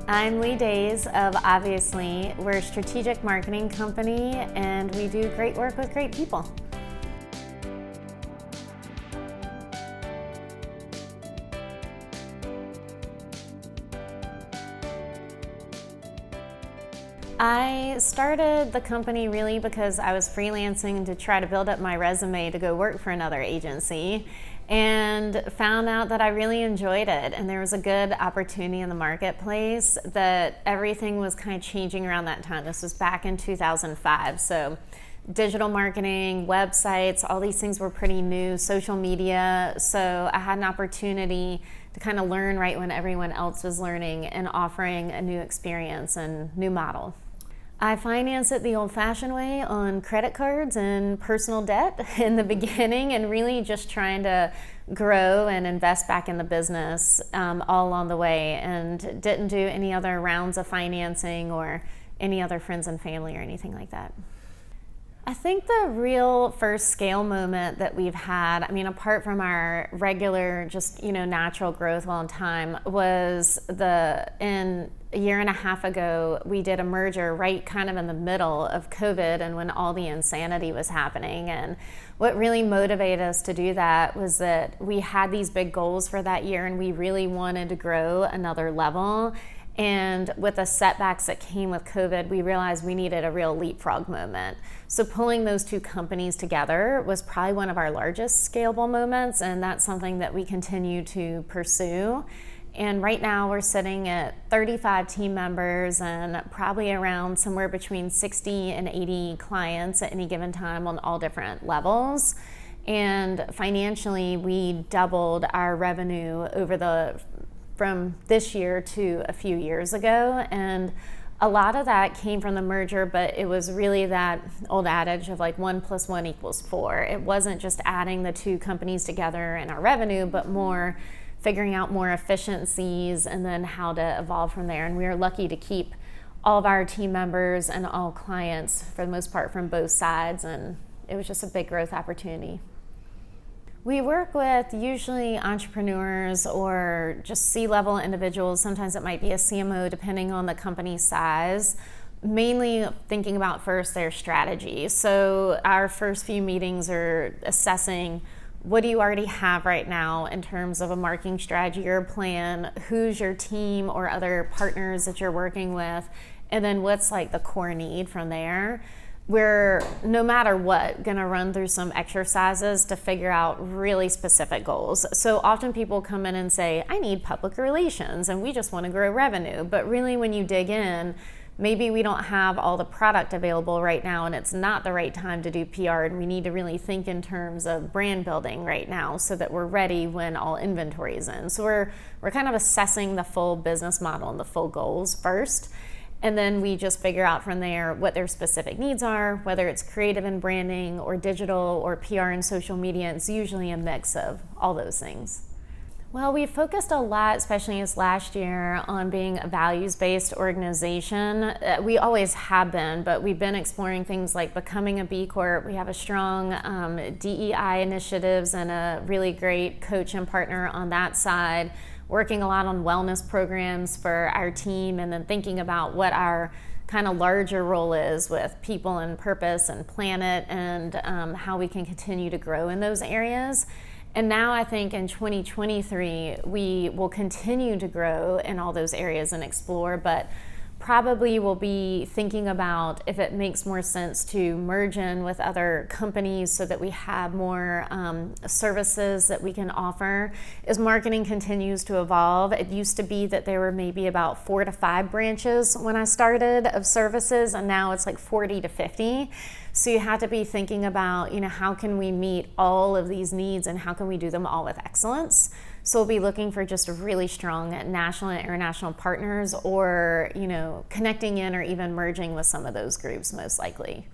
I'm Deas of Obviously. We're a strategic marketing company and we do great work with great people. I started the company really because I was freelancing to try to build up my resume to go work for another agency, and found out that I really enjoyed it, and there was a good opportunity in the marketplace, that everything was kind of changing around that time. This was back in 2005, so digital marketing, websites, all these things were pretty new, social media, so I had an opportunity to kind of learn right when everyone else was learning and offering a new experience and new model. I financed it the old-fashioned way on credit cards and personal debt in the beginning, and really just trying to grow and invest back in the business all along the way, and didn't do any other rounds of financing or any other friends and family or anything like that. I think the real first scale moment that we've had, apart from our regular, just, natural growth all the time, was in a year and a half ago, we did a merger right kind of in the middle of COVID and when all the insanity was happening. And what really motivated us to do that was that we had these big goals for that year and we really wanted to grow another level. And with the setbacks that came with COVID, we realized we needed a real leapfrog moment. So pulling those two companies together was probably one of our largest scalable moments, and that's something that we continue to pursue. And right now we're sitting at 35 team members and probably around somewhere between 60 and 80 clients at any given time on all different levels. And financially, we doubled our revenue from this year to a few years ago, and a lot of that came from the merger, but it was really that old adage of like 1 + 1 = 4. It wasn't just adding the two companies together and our revenue, but more figuring out more efficiencies and then how to evolve from there. And we were lucky to keep all of our team members and all clients for the most part from both sides, and it was just a big growth opportunity. We work with usually entrepreneurs or just C-level individuals. Sometimes it might be a CMO depending on the company size, mainly thinking about first their strategy. So our first few meetings are assessing, what do you already have right now in terms of a marketing strategy or plan? Who's your team or other partners that you're working with? And then what's like the core need from there? We're, no matter what, gonna run through some exercises to figure out really specific goals. So often people come in and say, I need public relations and we just wanna grow revenue. But really when you dig in, maybe we don't have all the product available right now and it's not the right time to do PR, and we need to really think in terms of brand building right now so that we're ready when all inventory is in. So we're kind of assessing the full business model and the full goals first. And then we just figure out from there what their specific needs are, whether it's creative and branding or digital or PR and social media. It's usually a mix of all those things. Well, we focused a lot, especially this last year, on being a values-based organization. We always have been, but we've been exploring things like becoming a B Corp. We have a strong DEI initiatives and a really great coach and partner on that side, working a lot on wellness programs for our team, and then thinking about what our kind of larger role is with people and purpose and planet, and how we can continue to grow in those areas. And now I think in 2023, we will continue to grow in all those areas and explore, but probably will be thinking about if it makes more sense to merge in with other companies so that we have more services that we can offer. As marketing continues to evolve, it used to be that there were maybe about 4 to 5 branches when I started of services, and now it's like 40 to 50. So you have to be thinking about, how can we meet all of these needs and how can we do them all with excellence? So we'll be looking for just really strong national and international partners, or, connecting in or even merging with some of those groups most likely.